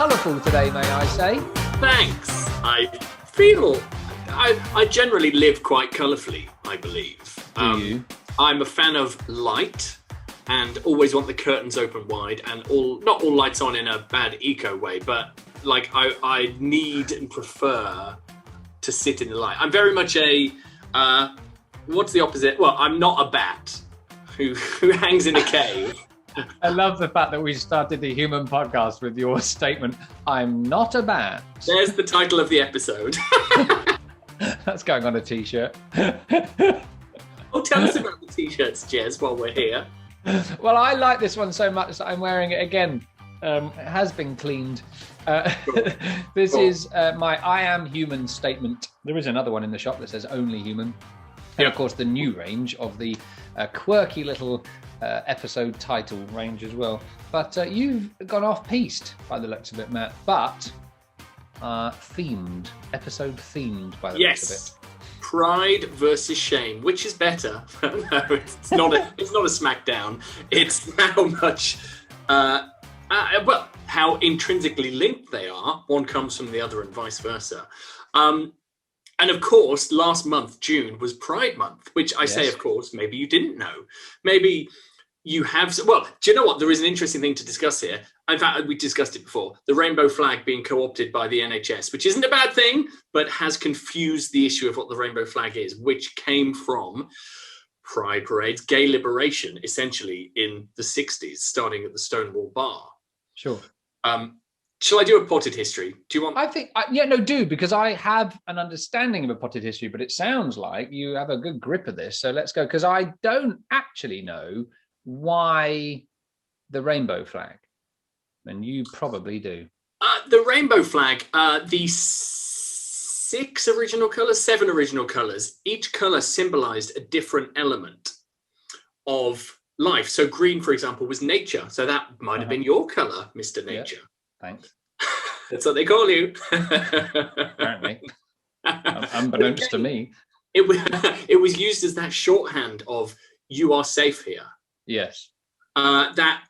colourful today, may I say. Thanks. I feel I generally live quite colourfully, I believe. Do you? I'm a fan of light and always want the curtains open wide and not all lights on in a bad eco way, but like I need and prefer to sit in the light. I'm very much a what's the opposite? Well, I'm not a bat who hangs in a cave. I love the fact that we started the Human podcast with your statement, I'm not a bat. There's the title of the episode. That's going on a t-shirt. Oh, tell us about the t-shirts, Jez, while we're here. Well, I like this one so much that I'm wearing it again. It has been cleaned. This is my I am human statement. There is another one in the shop that says only human. And of course, the new range of the quirky little episode title range as well. But you've gone off-piste by the looks of it, Matt. But themed, episode themed by the looks of it. Pride versus shame. Which is better? No, it's not a smackdown. It's how much, how intrinsically linked they are. One comes from the other and vice versa. And of course, last month, June, was Pride Month, which I say, of course, maybe you didn't know. Maybe you have. Well, do you know what? There is an interesting thing to discuss here. In fact, we discussed it before. The rainbow flag being co-opted by the NHS, which isn't a bad thing, but has confused the issue of what the rainbow flag is, which came from Pride parades, gay liberation, essentially in the 60s, starting at the Stonewall Bar. Sure. Shall I do a potted history? Do you want? I think, do, because I have an understanding of a potted history, but it sounds like you have a good grip of this. So let's go, because I don't actually know why the rainbow flag, and you probably do. The rainbow flag, the 7 original colours, each colour symbolised a different element of life. So green, for example, was nature. So that might have been your colour, Mr. Nature. Yeah. Thanks. That's what they call you. Apparently. Unbeknownst to me. It was used as that shorthand of you are safe here. Yes. That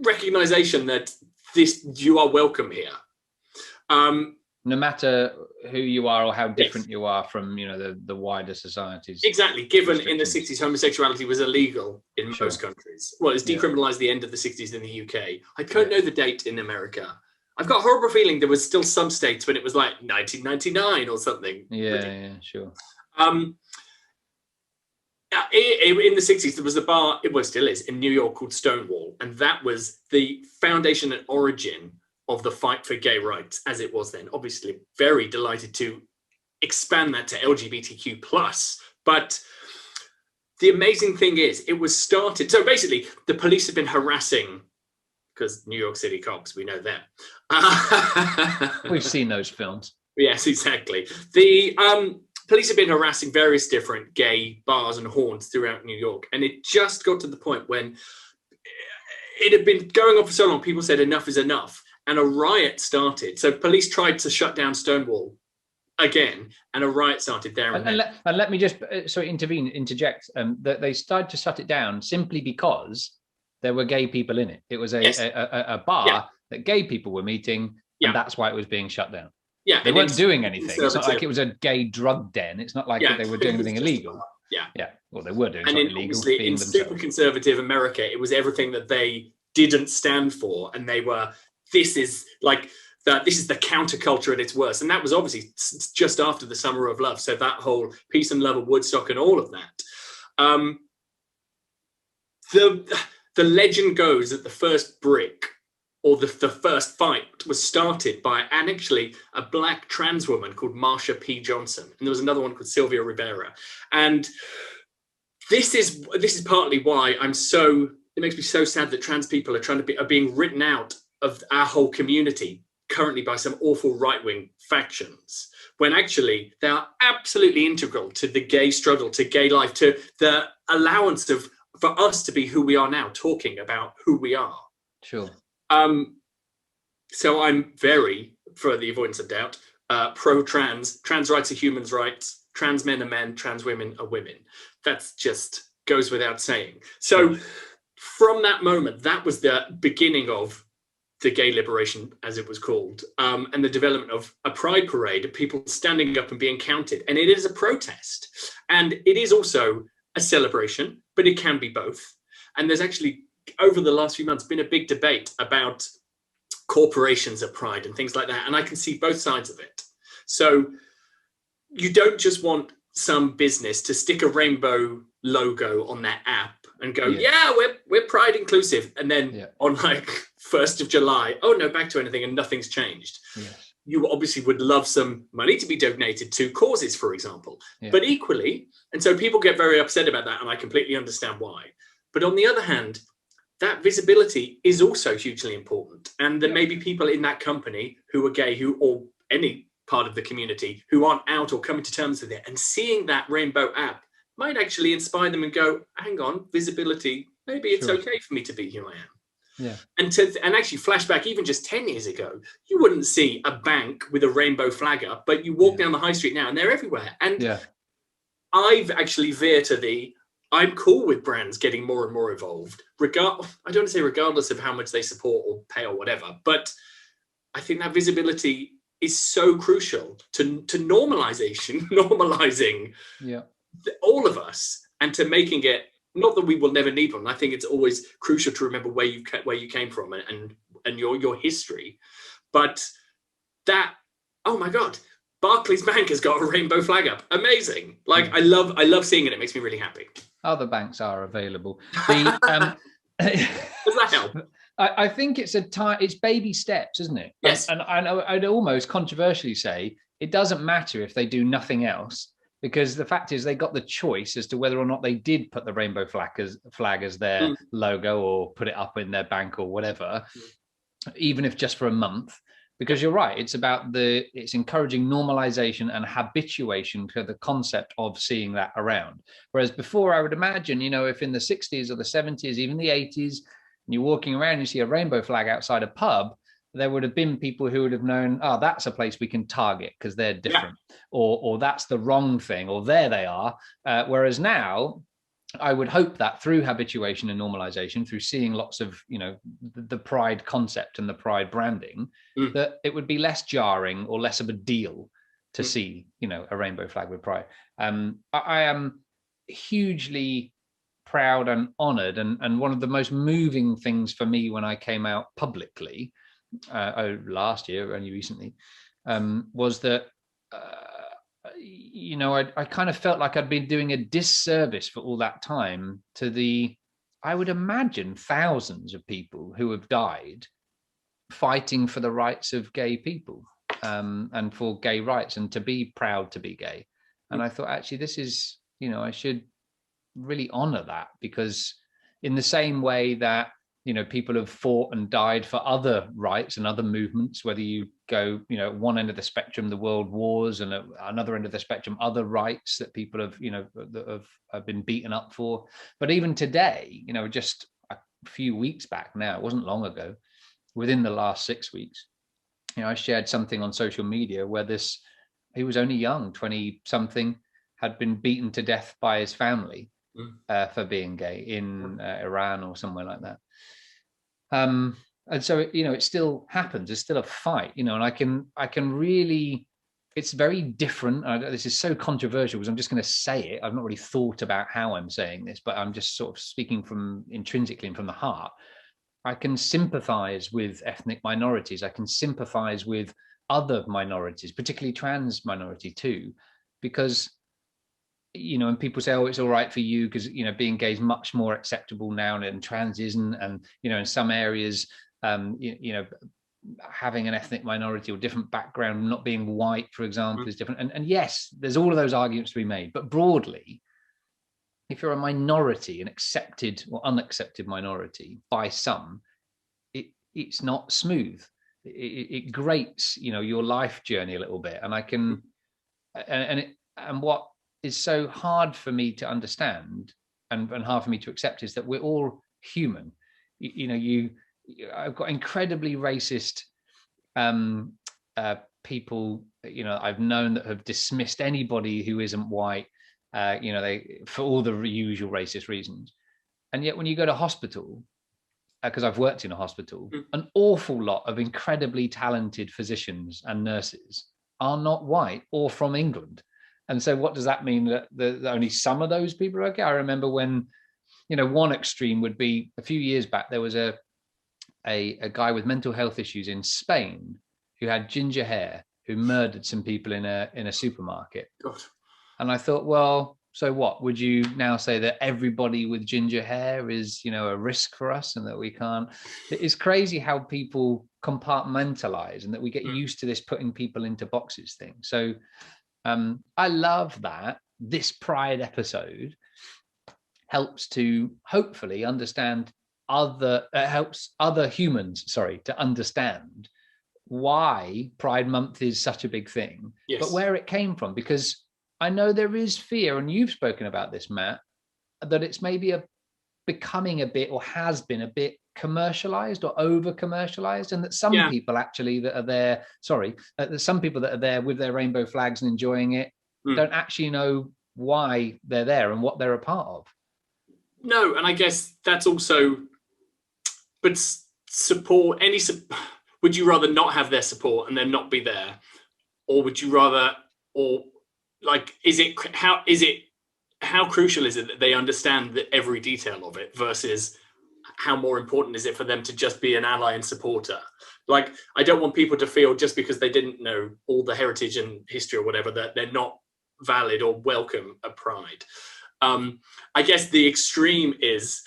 recognition that you are welcome here. No matter who you are or how different you are from, the wider societies. Exactly. Given in the 60s, homosexuality was illegal in most countries. Well, it's decriminalised at the end of the 60s in the UK. I don't know the date in America. I've got a horrible feeling there was still some states when it was like 1999 or something. Yeah, sure. In the 60s, there was a bar, it still is, in New York called Stonewall. And that was the foundation and origin of the fight for gay rights as it was then. Obviously, very delighted to expand that to LGBTQ+. But the amazing thing is, it was started... So basically, the police have been harassing, because New York City cops, we know them. We've seen those films. Yes, exactly. The police have been harassing various different gay bars and haunts throughout New York. And it just got to the point when it had been going on for so long, people said enough is enough. And a riot started. So police tried to shut down Stonewall again, and a riot started there. And let me just interject. That they started to shut it down simply because there were gay people in it. It was a bar that gay people were meeting, and that's why it was being shut down. Yeah, they weren't doing anything. It's not like it was a gay drug den. It's not like they were doing anything illegal. Yeah. Well, they were doing something illegal. In super conservative America, it was everything that they didn't stand for, and they were. This is the counterculture at its worst. And that was obviously just after the Summer of Love. So that whole peace and love of Woodstock and all of that. The legend goes that the first brick or the first fight was started by actually a black trans woman called Marsha P. Johnson. And there was another one called Sylvia Rivera. And this is partly why it makes me so sad that trans people are being written out of our whole community currently by some awful right-wing factions, when actually they are absolutely integral to the gay struggle, to gay life, to the allowance for us to be who we are now, talking about who we are. Sure. So I'm very, for the avoidance of doubt, pro-trans. Trans rights are human rights. Trans men are men. Trans women are women. That's just goes without saying. So from that moment, that was the beginning of the gay liberation, as it was called, and the development of a pride parade of people standing up and being counted. And it is a protest. And it is also a celebration, but it can be both. And there's actually, over the last few months, been a big debate about corporations at Pride and things like that. And I can see both sides of it. So you don't just want some business to stick a rainbow logo on their app and go, yeah, we're Pride inclusive. And then on like 1st of July, oh no, back to anything, and nothing's changed. Yes. You obviously would love some money to be donated to causes, for example, but equally, and so people get very upset about that, and I completely understand why. But on the other hand, that visibility is also hugely important. And there may be people in that company who are gay, or any part of the community, who aren't out or coming to terms with it. And seeing that rainbow app might actually inspire them and go, hang on, visibility, maybe it's okay for me to be who I am. Yeah. And actually flashback even just 10 years ago, you wouldn't see a bank with a rainbow flag up, but you walk down the high street now and they're everywhere. And I've actually veered to I'm cool with brands getting more and more involved. I don't want to say regardless of how much they support or pay or whatever, but I think that visibility is so crucial to normalizing all of us, and to making it, not that we will never need one. I think it's always crucial to remember where you came from and your history. But that, oh my God, Barclays Bank has got a rainbow flag up. Amazing. Like I love seeing it. It makes me really happy. Other banks are available. Does that help? I think it's it's baby steps, isn't it? Yes. And I'd almost controversially say it doesn't matter if they do nothing else, because the fact is they got the choice as to whether or not they did put the rainbow flag as their logo, or put it up in their bank or whatever, even if just for a month. Because you're right, it's encouraging normalization and habituation to the concept of seeing that around. Whereas before, I would imagine, if in the 60s or the 70s, even the 80s, and you're walking around and you see a rainbow flag outside a pub, there would have been people who would have known, oh, that's a place we can target because they're different, or that's the wrong thing, or there they are. Whereas now, I would hope that through habituation and normalization, through seeing lots of, the pride concept and the pride branding, that it would be less jarring or less of a deal to see, a rainbow flag with pride. I am hugely proud and honored. And one of the most moving things for me when I came out publicly, last year, only recently, was that, I kind of felt like I'd been doing a disservice for all that time to I would imagine, thousands of people who have died fighting for the rights of gay people, and for gay rights, and to be proud to be gay. And I thought, actually, this is, I should really honor that, because in the same way that, people have fought and died for other rights and other movements, whether you go, at one end of the spectrum, the world wars, and at another end of the spectrum, other rights that people have, have been beaten up for. But even today, just a few weeks back now, it wasn't long ago, within the last 6 weeks, I shared something on social media where he was only young, 20 something, had been beaten to death by his family for being gay in Iran or somewhere like that. And so, it still happens. It's still a fight, and I can really, it's very different. This is so controversial because I'm just going to say it. I've not really thought about how I'm saying this, but I'm just sort of speaking from intrinsically and from the heart. I can sympathize with ethnic minorities. I can sympathize with other minorities, particularly trans minority too, because, and people say, oh, it's all right for you because, being gay is much more acceptable now and trans isn't. And, in some areas, having an ethnic minority or different background, not being white, for example, is different. And yes, there's all of those arguments to be made. But broadly, if you're a minority, an accepted or unaccepted minority by some, it's not smooth. It grates, your life journey a little bit. And I can, and what is so hard for me to understand and hard for me to accept is that we're all human. I've got incredibly racist people, I've known that have dismissed anybody who isn't white, they for all the usual racist reasons. And yet when you go to hospital, because I've worked in a hospital, an awful lot of incredibly talented physicians and nurses are not white or from England. And so what does that mean? That only some of those people are okay? I remember when, one extreme would be a few years back, there was a guy with mental health issues in Spain who had ginger hair, who murdered some people in a supermarket. God. And I thought, well, so what? Would you now say that everybody with ginger hair is, a risk for us and that we can't? It's crazy how people compartmentalize and that we get used to this putting people into boxes thing. So I love that this Pride episode helps to hopefully understand helps other humans, to understand why Pride Month is such a big thing, but where it came from, because I know there is fear, and you've spoken about this, Matt, that it's maybe becoming a bit, or has been a bit commercialized or over commercialized, and that some people actually that are there, that some people that are there with their rainbow flags and enjoying it don't actually know why they're there and what they're a part of. No, and I guess that's also, but support, would you rather not have their support and then not be there? Or would you rather, how crucial is it that they understand every detail of it versus how more important is it for them to just be an ally and supporter? Like, I don't want people to feel just because they didn't know all the heritage and history or whatever, that they're not valid or welcome at Pride. I guess the extreme is,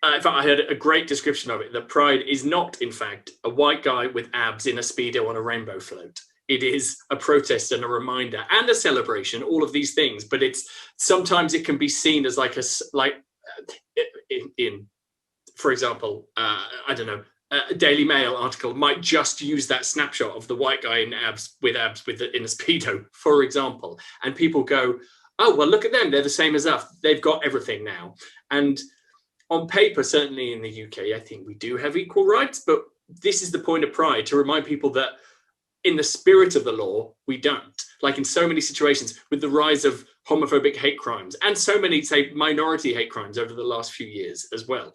in fact, I heard a great description of it, that Pride is not, in fact, a white guy with abs in a Speedo on a rainbow float. It is a protest and a reminder and a celebration, all of these things. But sometimes it can be seen as for example, I don't know, a Daily Mail article might just use that snapshot of the white guy in a Speedo, for example. And people go, oh, well, look at them. They're the same as us. They've got everything now. And on paper, certainly in the UK, I think we do have equal rights. But this is the point of Pride, to remind people that in the spirit of the law, we don't. Like in so many situations, with the rise of homophobic hate crimes and so many, say, minority hate crimes over the last few years as well,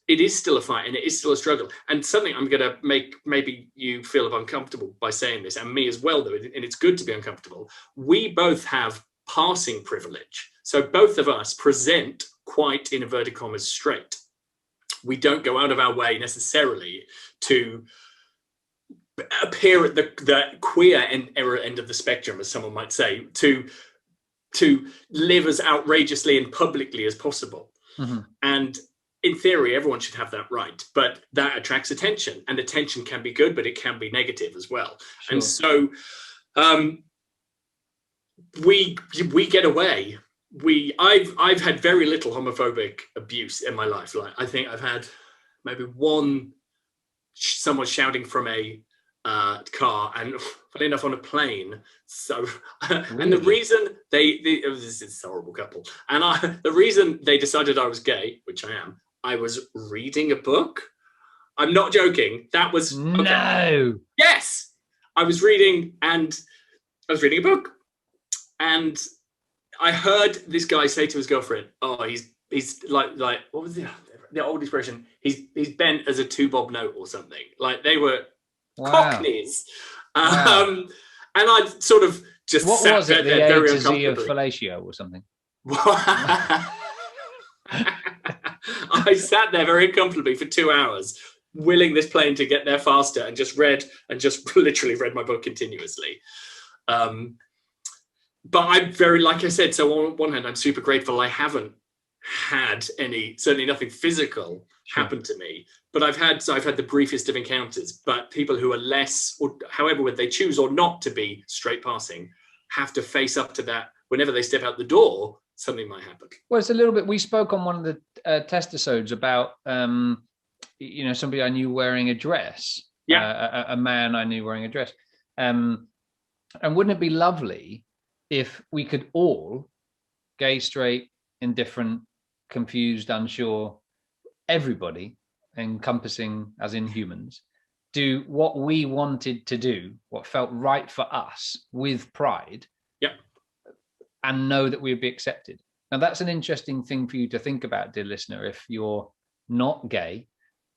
it is still a fight and it is still a struggle. And something I'm going to make maybe you feel uncomfortable by saying this, and me as well, though, and it's good to be uncomfortable. We both have passing privilege. So both of us present quite, in inverted commas, straight. We don't go out of our way necessarily to appear at the queer end of the spectrum, as someone might say, to live as outrageously and publicly as possible. Mm-hmm. And in theory, everyone should have that right, but that attracts attention, and attention can be good, but it can be negative as well. Sure. And so we get away. I've had very little homophobic abuse in my life. Like, I think I've had maybe someone shouting from a car, and funny enough, on a plane. So, really? And the reason this is a horrible couple, and the reason they decided I was gay, which I am, I was reading a book. I'm not joking. That was okay. No. Yes, I was reading a book, and I heard this guy say to his girlfriend, "Oh, he's like what was the old expression? He's bent as a 2-bob note or something." Like, they were Cockneys. Wow. And I sort of just what sat was there it? The A very to Z of uncomfortably. fellatio or something? I sat there very uncomfortably for 2 hours, willing this plane to get there faster, and just literally read my book continuously. But I'm very, like I said, so on one hand, I'm super grateful I haven't had certainly nothing physical happen to me, but I've had the briefest of encounters. But people who are less, or however, whether they choose or not to be straight passing, have to face up to that whenever they step out the door. Something might happen. Well, it's a little bit. We spoke on one of the test episodes about somebody I knew wearing a dress. Yeah, a man I knew wearing a dress. And wouldn't it be lovely if we could all, gay, straight, indifferent, confused, unsure, everybody, encompassing as in humans, do what we wanted to do, what felt right for us with pride, and know that we would be accepted. Now, that's an interesting thing for you to think about, dear listener, if you're not gay,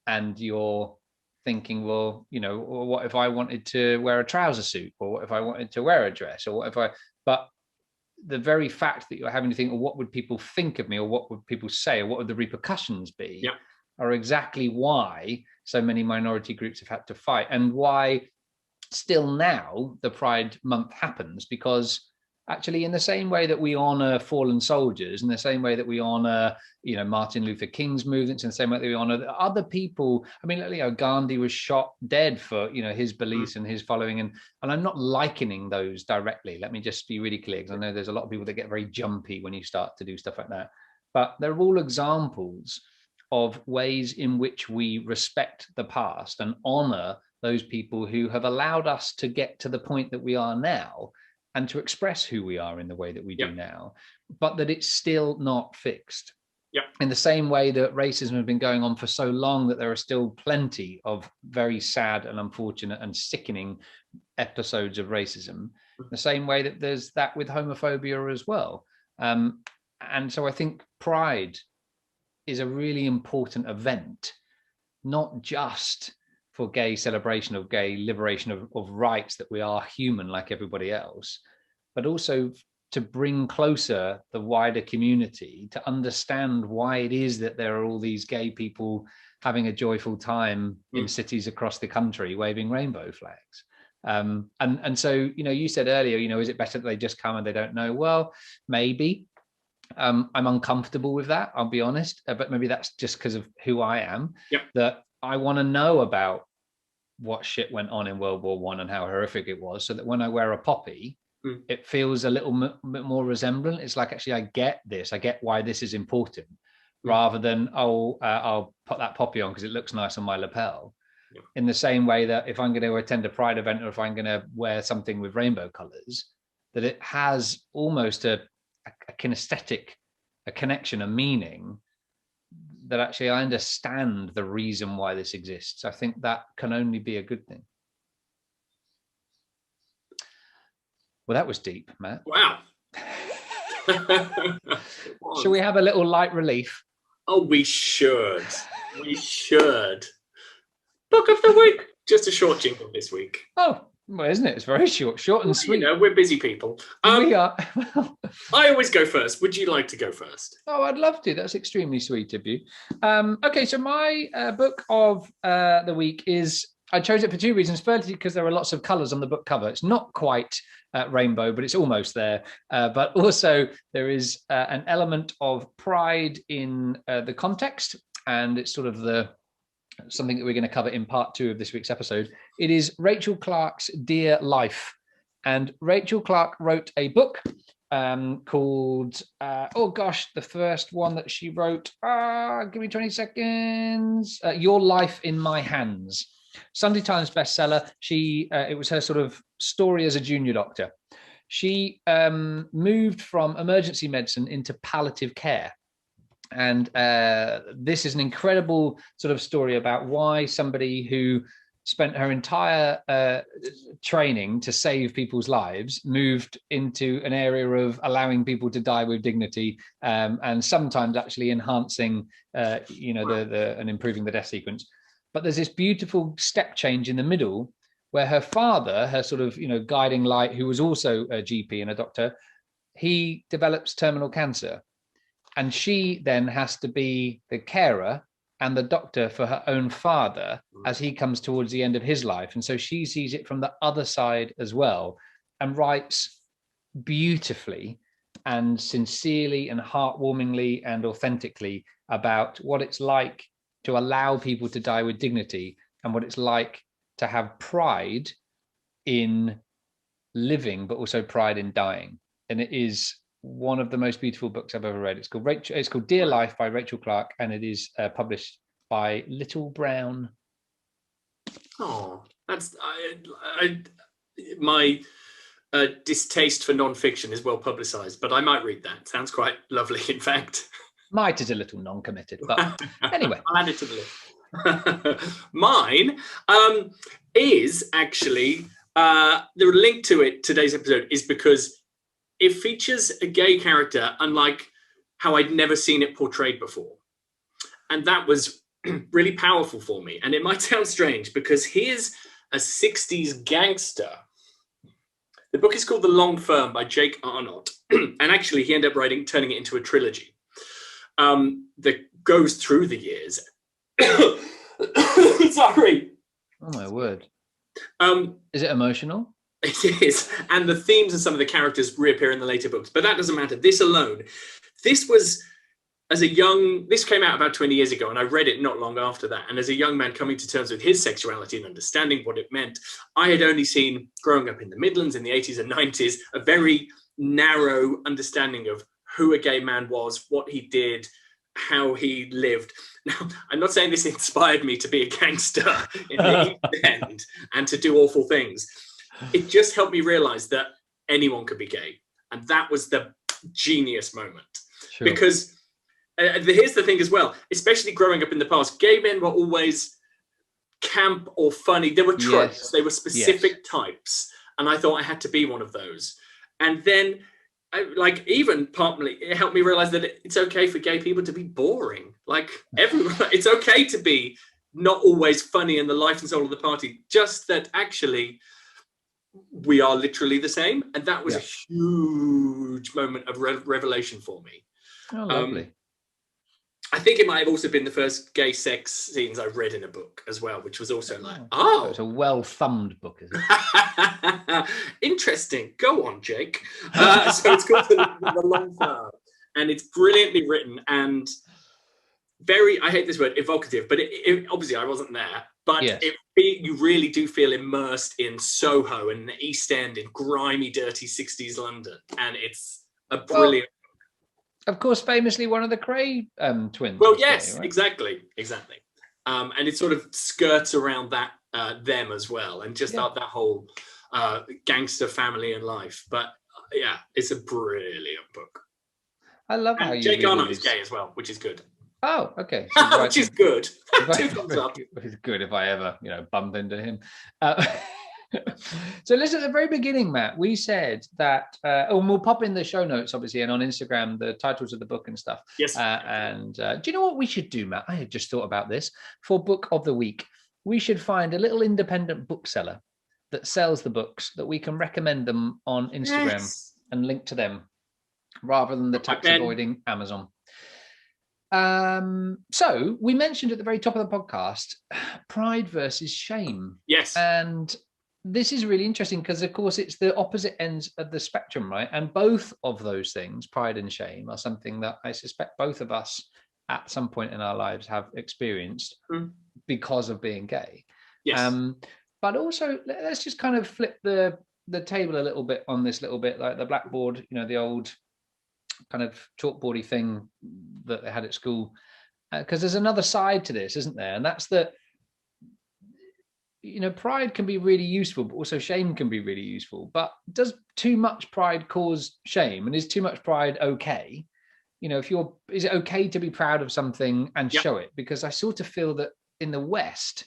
and you're thinking, well, or what if I wanted to wear a trouser suit, or what if I wanted to wear a dress, or what if but the very fact that you're having to think, well, what would people think of me, or what would people say, or what would the repercussions be, are exactly why so many minority groups have had to fight, and why still now the Pride Month happens, because actually in the same way that we honor fallen soldiers, in the same way that we honor, Martin Luther King's movements, in the same way that we honor other people. I mean, Gandhi was shot dead for, his beliefs and his following. And I'm not likening those directly. Let me just be really clear, because I know there's a lot of people that get very jumpy when you start to do stuff like that. But they're all examples of ways in which we respect the past and honor those people who have allowed us to get to the point that we are now, and to express who we are in the way that we do now, but that it's still not fixed. In the same way that racism has been going on for so long, that there are still plenty of very sad and unfortunate and sickening episodes of racism, the same way that there's that with homophobia as well. And so I think Pride is a really important event, not just for gay celebration of gay liberation of rights, that we are human like everybody else, but also to bring closer the wider community to understand why it is that there are all these gay people having a joyful time in cities across the country waving rainbow flags. And so, you said earlier, is it better that they just come and they don't know? Well, maybe. I'm uncomfortable with that, I'll be honest, but maybe that's just because of who I am, that I want to know about what shit went on in World War I and how horrific it was, so that when I wear a poppy, it feels a little bit more resemblant. It's like, actually, I get this. I get why this is important, rather than, I'll put that poppy on because it looks nice on my lapel. In the same way that if I'm going to attend a Pride event, or if I'm going to wear something with rainbow colors, that it has almost a kinesthetic, a connection, a meaning, that actually I understand the reason why this exists. I think that can only be a good thing. Well, that was deep, Matt. Wow. Should we have a little light relief? Oh, we should. We should. Book of the week. Just a short jingle this week. Oh, well, isn't it? It's very short and sweet. We're busy people. We are. I always go first. Would you like to go first? Oh, I'd love to. That's extremely sweet of you. Okay, so my book of the week is, I chose it for two reasons. Firstly, because there are lots of colours on the book cover. It's not quite rainbow, but it's almost there. But also there is an element of pride in the context, and it's sort of something that we're going to cover in part 2 of this week's episode. It is Rachel Clark's Dear Life. And Rachel Clark wrote a book called, the first one that she wrote, give me 20 seconds, Your Life in My Hands. Sunday Times bestseller. It was her sort of story as a junior doctor. She moved from emergency medicine into palliative care. And this is an incredible sort of story about why somebody who spent her entire training to save people's lives moved into an area of allowing people to die with dignity, and sometimes actually enhancing, and improving the death sequence. But there's this beautiful step change in the middle where her father, her sort of, guiding light, who was also a GP and a doctor, he develops terminal cancer. And she then has to be the carer and the doctor for her own father as he comes towards the end of his life. And so she sees it from the other side as well, and writes beautifully and sincerely and heartwarmingly and authentically about what it's like to allow people to die with dignity, and what it's like to have pride in living, but also pride in dying. And it is one of the most beautiful books I've ever read. It's called Dear Life by Rachel Clark, and it is published by Little Brown. Oh, that's my distaste for non-fiction is well publicized, but I might read that. Sounds quite lovely, in fact. Might is a little non-committed, but anyway. I'll add it to the list. Mine is actually, the link to it, today's episode, is because it features a gay character unlike how I'd never seen it portrayed before. And that was really powerful for me. And it might sound strange because here's a 60s gangster. The book is called The Long Firm by Jake Arnott. And actually, he ended up turning it into a trilogy that goes through the years. Sorry. Oh, my word. Is it emotional? It is. And the themes of some of the characters reappear in the later books. But that doesn't matter. This alone, this came out about 20 years ago, and I read it not long after that. And as a young man coming to terms with his sexuality and understanding what it meant, I had only seen, growing up in the Midlands in the 80s and 90s, a very narrow understanding of who a gay man was, what he did, how he lived. Now, I'm not saying this inspired me to be a gangster in the East End and to do awful things. It just helped me realize that anyone could be gay. And that was the genius moment. Sure. Because here's the thing as well, especially growing up in the past, gay men were always camp or funny. There were tropes. Yes. They were specific types. And I thought I had to be one of those. And then, even partly, it helped me realize that it's okay for gay people to be boring. Like, everyone, it's okay to be not always funny and the life and soul of the party. Just that actually, we are literally the same. And that was a huge moment of revelation for me. Oh, lovely. I think it might have also been the first gay sex scenes I read in a book as well, which was also So it's a well-thumbed book, is it? Interesting. Go on, Jake. So it's called The Long Firm, and it's brilliantly written and very, I hate this word, evocative, but it obviously I wasn't there, but you really do feel immersed in Soho and the East End in grimy, dirty 60s London, and it's a brilliant. Of course, famously one of the Cray twins. Well, yes, right? exactly. And it sort of skirts around that them as well, and just that whole gangster family and life. But it's a brilliant book. I love how Jake Arnott is gay as well, which is good. Oh, okay. So which is good. Two thumbs up. It's good if I ever, bump into him. So listen, at the very beginning, Matt, we said that, and we'll pop in the show notes, obviously, and on Instagram, the titles of the book and stuff. Yes. And do you know what we should do, Matt? I had just thought about this. For Book of the Week, we should find a little independent bookseller that sells the books, that we can recommend them on Instagram and link to them, rather than the tax-avoiding Amazon. So we mentioned at the very top of the podcast, pride versus shame. Yes. And this is really interesting because, of course, it's the opposite ends of the spectrum, right? And both of those things, pride and shame, are something that I suspect both of us at some point in our lives have experienced because of being gay. Yes. But also, let's just kind of flip the table a little bit on this little bit, like the blackboard, the old kind of chalkboardy thing that they had at school. Because there's another side to this, isn't there? And that's that, pride can be really useful, but also shame can be really useful. But does too much pride cause shame? And is too much pride okay? Is it okay to be proud of something and show it? Because I sort of feel that in the West,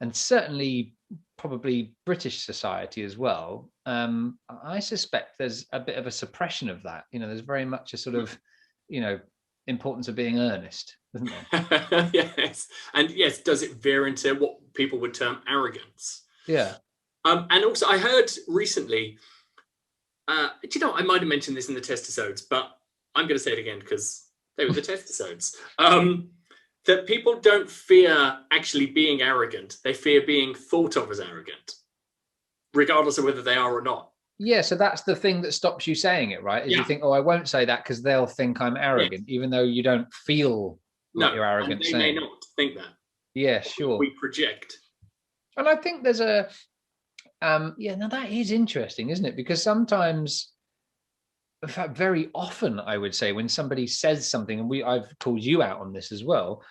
and certainly probably British society as well, I suspect there's a bit of a suppression of that. There's very much a sort of, importance of being earnest, isn't there? Yes. And yes, does it veer into what people would term arrogance? Yeah. And also I heard recently, I might have mentioned this in the testisodes, but I'm going to say it again because they were the testisodes. That people don't fear actually being arrogant. They fear being thought of as arrogant, regardless of whether they are or not. Yeah, so that's the thing that stops you saying it, right? Is you think, I won't say that because they'll think I'm arrogant, even though you don't feel like you're arrogant. They may not think that. Yeah, sure. We project. And I think there's a, now that is interesting, isn't it? Because sometimes, in fact, very often, I would say, when somebody says something, and I've called you out on this as well,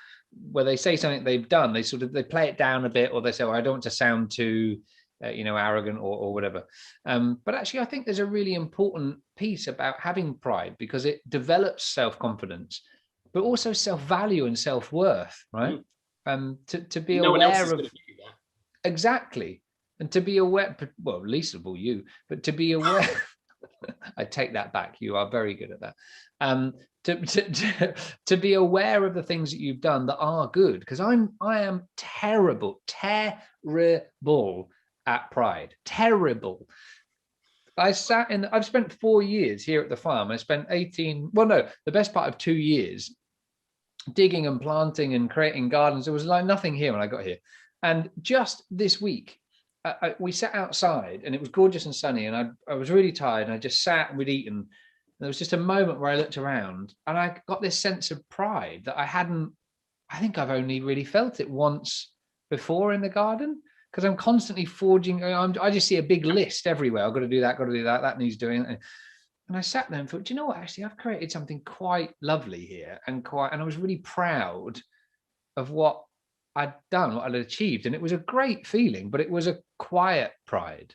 where they say something they've done, they play it down a bit, or they say, I don't want to sound too, arrogant or whatever. But actually, I think there's a really important piece about having pride, because it develops self-confidence, but also self-value and self-worth, right? To be aware of exactly, and to be aware, well, at least of all you, but to be aware. I take that back. You are very good at that. To be aware of the things that you've done that are good, because I am terrible at pride. Terrible. I've spent 4 years here at the farm. I spent the best part of 2 years digging and planting and creating gardens. There was like nothing here when I got here. And just this week, we sat outside and it was gorgeous and sunny, and I was really tired, and I just sat and we'd eaten. And there was just a moment where I looked around and I got this sense of pride that I think I've only really felt it once before in the garden, because I'm constantly forging. I just see a big list everywhere. I've got to do that, that needs doing. And I sat there and thought, do you know what? Actually, I've created something quite lovely here, and I was really proud of what I'd done, what I'd achieved. And it was a great feeling, but it was a quiet pride.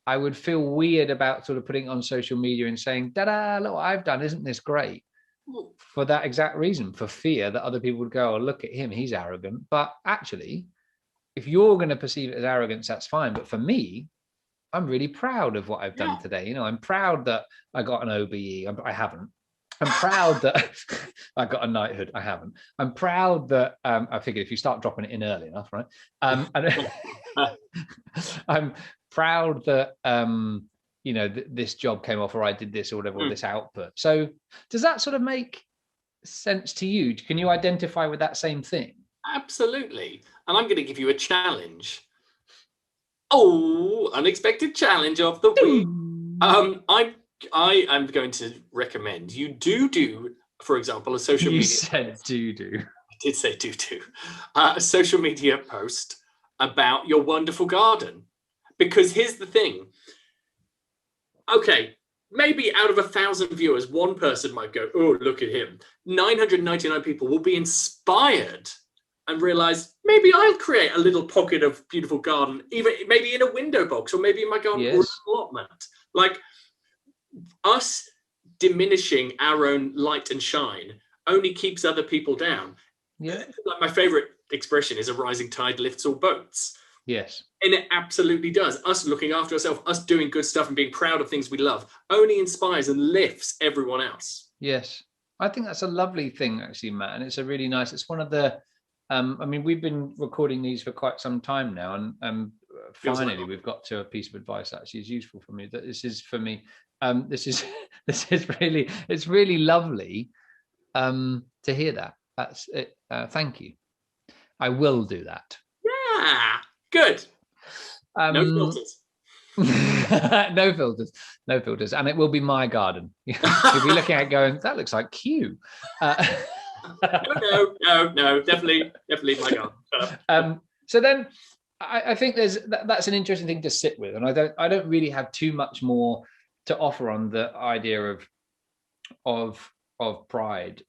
I would feel weird about sort of putting it on social media and saying, da-da, look what I've done. Isn't this great? For that exact reason, for fear that other people would go, oh, look at him, he's arrogant. But actually, if you're going to perceive it as arrogance, that's fine. But for me, I'm really proud of what I've done today. You know, I'm proud that I got an OBE. I haven't. I'm proud that I got a knighthood. I haven't. I'm proud that I figured if you start dropping it in early enough, right? And I'm proud that this job came off, or I did this or whatever, or this output. So does that sort of make sense to you? Can you identify with that same thing? Absolutely. And I'm going to give you a challenge. Oh, unexpected challenge of the week. I am going to recommend you do, for example, a social media. You said do. I did say do. A social media post about your wonderful garden. Because here's the thing. Okay, maybe out of 1,000 viewers, one person might go, oh, look at him. 999 people will be inspired and realize maybe I'll create a little pocket of beautiful garden, even maybe in a window box, or maybe in my garden or an allotment. Like, us diminishing our own light and shine only keeps other people down. Yeah. Like, my favorite expression is a rising tide lifts all boats. Yes. And it absolutely does. Us looking after ourselves, us doing good stuff and being proud of things we love only inspires and lifts everyone else. Yes. I think that's a lovely thing, actually, Matt. And it's a really nice, it's one of the, we've been recording these for quite some time now. And finally, we've got to a piece of advice that actually is useful for me. That this is for me. This is really, it's really lovely to hear that. That's it. Thank you. I will do that. Yeah, good. No filters. No filters. And it will be my garden. You'll be looking at it going, that looks like Q. No, definitely my garden. So then I think that's an interesting thing to sit with. And I don't really have too much more to offer on the idea of pride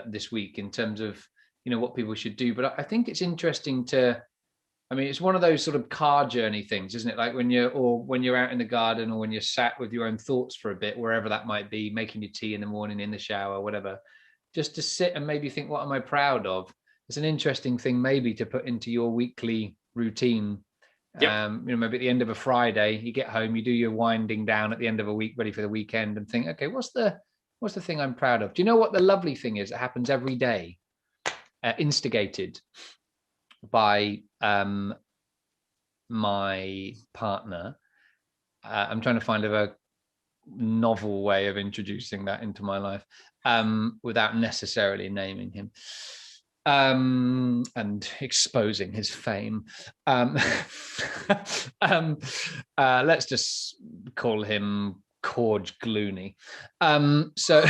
this week in terms of, what people should do. But I think it's interesting it's one of those sort of car journey things, isn't it? Like when you're out in the garden, or when you're sat with your own thoughts for a bit, wherever that might be, making your tea in the morning, in the shower, whatever, just to sit and maybe think, what am I proud of? It's an interesting thing maybe to put into your weekly routine. Yep. Maybe at the end of a Friday, you get home, you do your winding down at the end of a week, ready for the weekend, and think, okay, what's the thing I'm proud of? Do you know what the lovely thing is? It happens every day, instigated by my partner. I'm trying to find a novel way of introducing that into my life without necessarily naming him and exposing his fame. Let's just call him George Clooney. So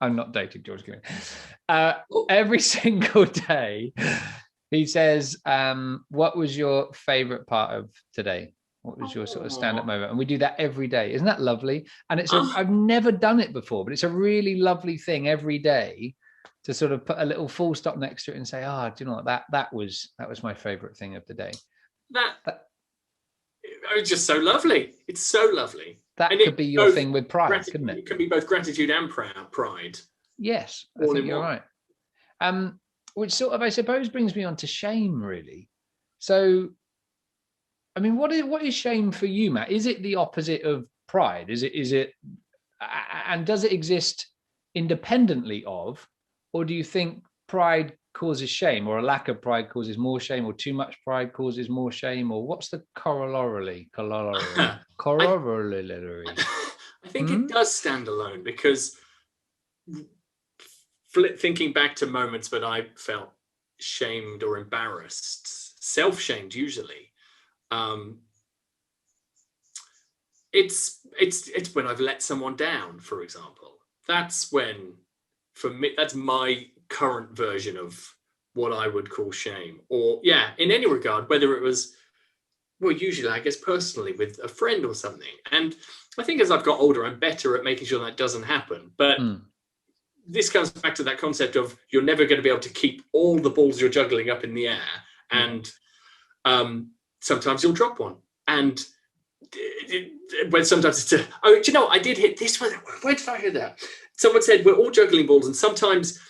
I'm not dating George Clooney. Every single day he says, what was your favorite part of today? What was your sort of stand-up moment? And we do that every day. Isn't that lovely? And I've never done it before, but it's a really lovely thing every day to sort of put a little full stop next to it and say, do you know what, that was my favorite thing of the day. It's just so lovely. It's so lovely. That could be your thing with pride, couldn't it? It can be both gratitude and pride. Yes, I think you're right. Which sort of, I suppose, brings me on to shame, really. So, what is shame for you, Matt? Is it the opposite of pride? Is it, and does it exist independently of, or do you think pride causes shame, or a lack of pride causes more shame, or too much pride causes more shame, or what's the corollary? I think it does stand alone, because thinking back to moments when I felt shamed or embarrassed, self-shamed usually, it's when I've let someone down, for example. That's when, for me, that's my current version of what I would call shame. Or in any regard, whether it was, well, usually I guess personally with a friend or something. And I think as I've got older, I'm better at making sure that doesn't happen. But this comes back to that concept of you're never going to be able to keep all the balls you're juggling up in the air. And sometimes you'll drop one. And when sometimes it's I did hit this one. Where did I hear that? Someone said we're all juggling balls, and sometimes,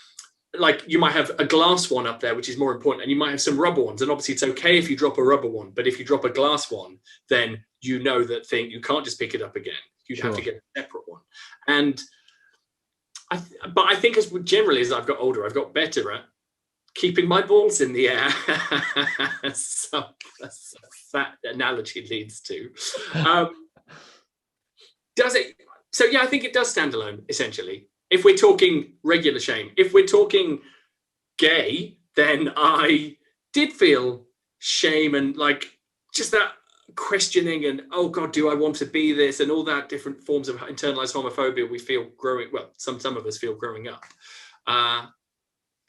like, you might have a glass one up there, which is more important, and you might have some rubber ones. And obviously it's okay if you drop a rubber one, but if you drop a glass one, then you know that thing, you can't just pick it up again. You'd have to get a separate one. And but I think as I've got older, I've got better at keeping my balls in the air. So that analogy leads to. Does it? So I think it does stand alone, essentially. If we're talking regular shame, if we're talking gay, then I did feel shame and like just that questioning and, oh God, do I want to be this? And all that different forms of internalized homophobia we feel growing, well, some of us feel growing up,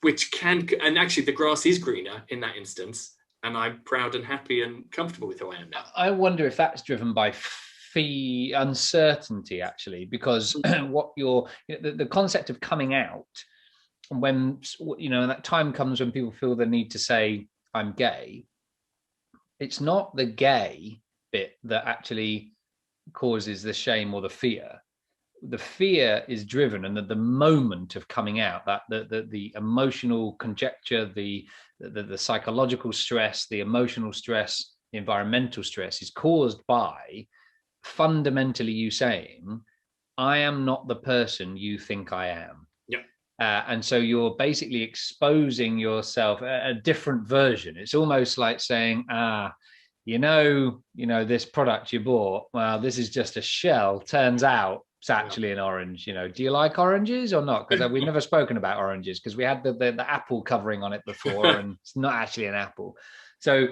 which can, and actually the grass is greener in that instance. And I'm proud and happy and comfortable with who I am now. I wonder if that's driven by uncertainty, actually, because what the concept of coming out, when that time comes when people feel the need to say I'm gay, it's not the gay bit that actually causes the shame or the fear. The fear is driven, and the moment of coming out, that the emotional conjecture, the psychological stress, the emotional stress, the environmental stress is caused by fundamentally you saying, I am not the person you think I am. And so you're basically exposing yourself a different version. It's almost like saying, this product you bought, well, this is just a shell. Turns out it's actually an orange. Do you like oranges or not? Because we've never spoken about oranges, because we had the apple covering on it before, and it's not actually an apple. So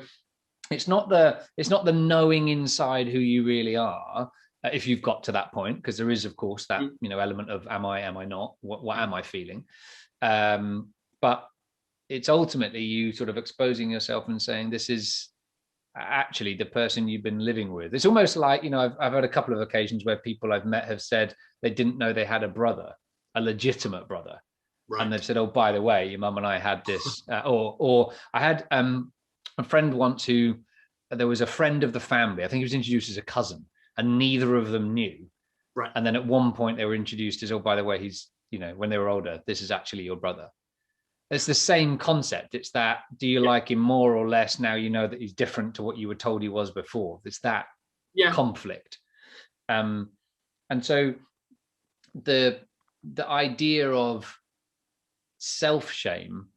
it's not the knowing inside who you really are, if you've got to that point, because there is, of course, that element of am I not? What am I feeling? But it's ultimately you sort of exposing yourself and saying, this is actually the person you've been living with. It's almost like, I've had a couple of occasions where people I've met have said they didn't know they had a brother, a legitimate brother. Right. And they've said, oh, by the way, your mum and I had this, or I had a friend once who, there was a friend of the family, I think he was introduced as a cousin, and neither of them knew. Right. And then at one point they were introduced as, oh, by the way, he's, when they were older, this is actually your brother. It's the same concept. It's that, do you like him more or less now you know that he's different to what you were told he was before? It's that conflict. And so the idea of self-shame,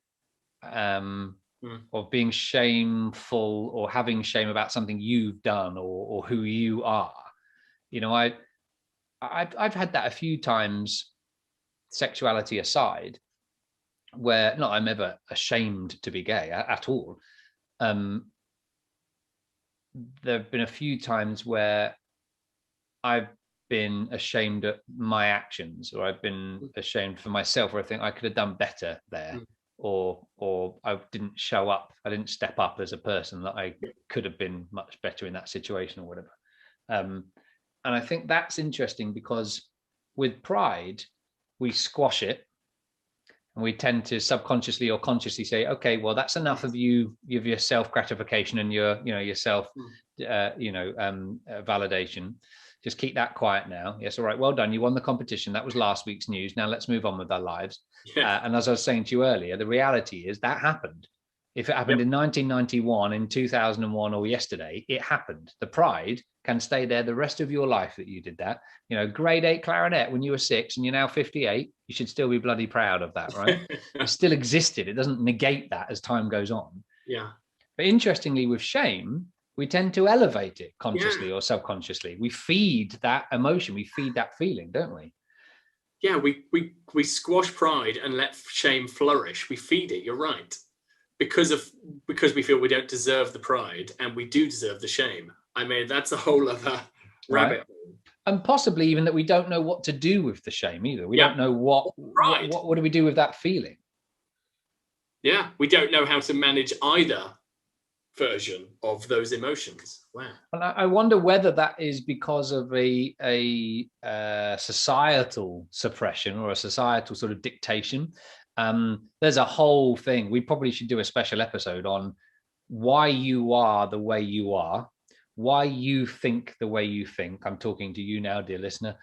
of being shameful or having shame about something you've done or who you are, I've had that a few times, sexuality aside, where not I'm ever ashamed to be gay at all. There have been a few times where I've been ashamed at my actions, or I've been ashamed for myself, or I think I could have done better there, or I didn't show up, I didn't step up as a person, that I could have been much better in that situation or whatever. And I think that's interesting, because with pride, we squash it. And we tend to subconsciously or consciously say, okay, well, that's enough of you, of your self-gratification and your self, validation. Just keep that quiet now. Yes, all right, well done. You won the competition. That was last week's news. Now let's move on with our lives. And as I was saying to you earlier, the reality is that happened. If it happened in 1991, in 2001, or yesterday, it happened. The pride can stay there the rest of your life that you did that. You know, grade 8 clarinet when you were 6 and you're now 58, you should still be bloody proud of that, right? It still existed. It doesn't negate that as time goes on. Yeah. But interestingly, with shame, we tend to elevate it consciously or subconsciously. We feed that emotion, we feed that feeling, don't we? Yeah, we squash pride and let shame flourish. We feed it, you're right. Because we feel we don't deserve the pride and we do deserve the shame. I mean, that's a whole other rabbit hole. And possibly even that we don't know what to do with the shame either. We don't know what do we do with that feeling? Yeah, we don't know how to manage either version of those emotions. Wow. And I wonder whether that is because of a societal suppression or a societal sort of dictation. There's a whole thing. We probably should do a special episode on why you are the way you are, why you think the way you think. I'm talking to you now, dear listener.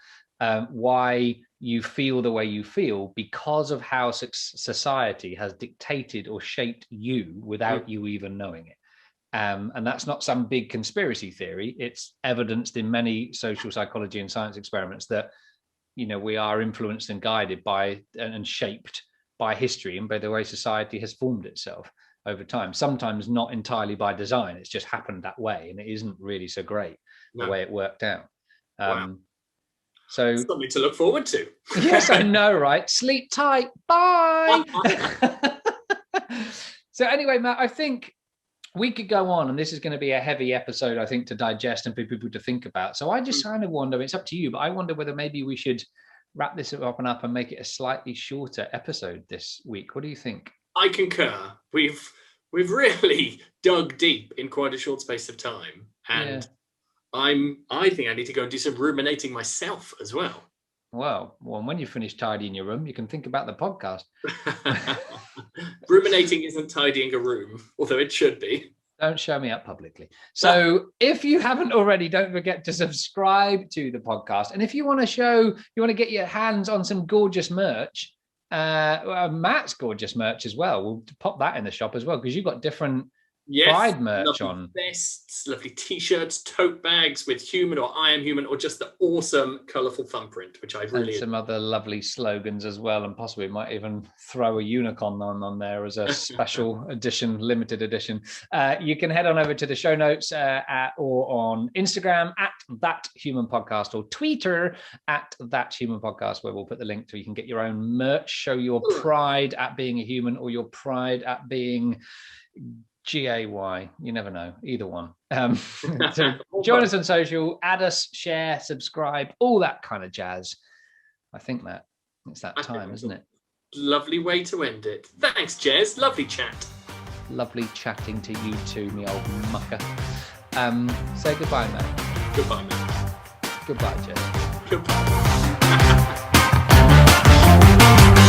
Why you feel the way you feel because of how society has dictated or shaped you without you even knowing it. And that's not some big conspiracy theory. It's evidenced in many social psychology and science experiments that, you know, we are influenced and guided by and shaped by history and by the way society has formed itself over time. Sometimes not entirely by design. It's just happened that way, and it isn't really so great the way it worked out. Wow. So something to look forward to. Yes, I know, right? Sleep tight. Bye. So anyway, Matt, I think we could go on, and this is going to be a heavy episode, I think, to digest and for people to think about. So I just kind of wonder, it's up to you, but I wonder whether maybe we should wrap this up and make it a slightly shorter episode this week. What do you think? I concur. We've really dug deep in quite a short space of time, and I think I need to go and do some ruminating myself as well. Well, when you finish tidying your room, you can think about the podcast. Ruminating isn't tidying a room, although it should be. Don't show me up publicly. So if you haven't already, don't forget to subscribe to the podcast. And if you want to get your hands on some gorgeous merch, Matt's gorgeous merch as well. We'll pop that in the shop as well, because you've got different pride merch on. Vests, lovely t-shirts, tote bags with human or I am human, or just the awesome colourful thumbprint, which I really... And some other lovely slogans as well, and possibly might even throw a unicorn on there as a special edition, limited edition. You can head on over to the show notes or on Instagram at That Human Podcast, or Twitter at That Human Podcast, where we'll put the link to you can get your own merch, show your pride at being a human or your pride at being... GAY, you never know, either one. So join us on social, add us, share, subscribe, all that kind of jazz. I think that it's that time, isn't it? Lovely way to end it. Thanks, Jez. Lovely chat. Lovely chatting to you too, me old mucker. Say goodbye, Matt. Goodbye, Matt. Goodbye, Jez. Goodbye.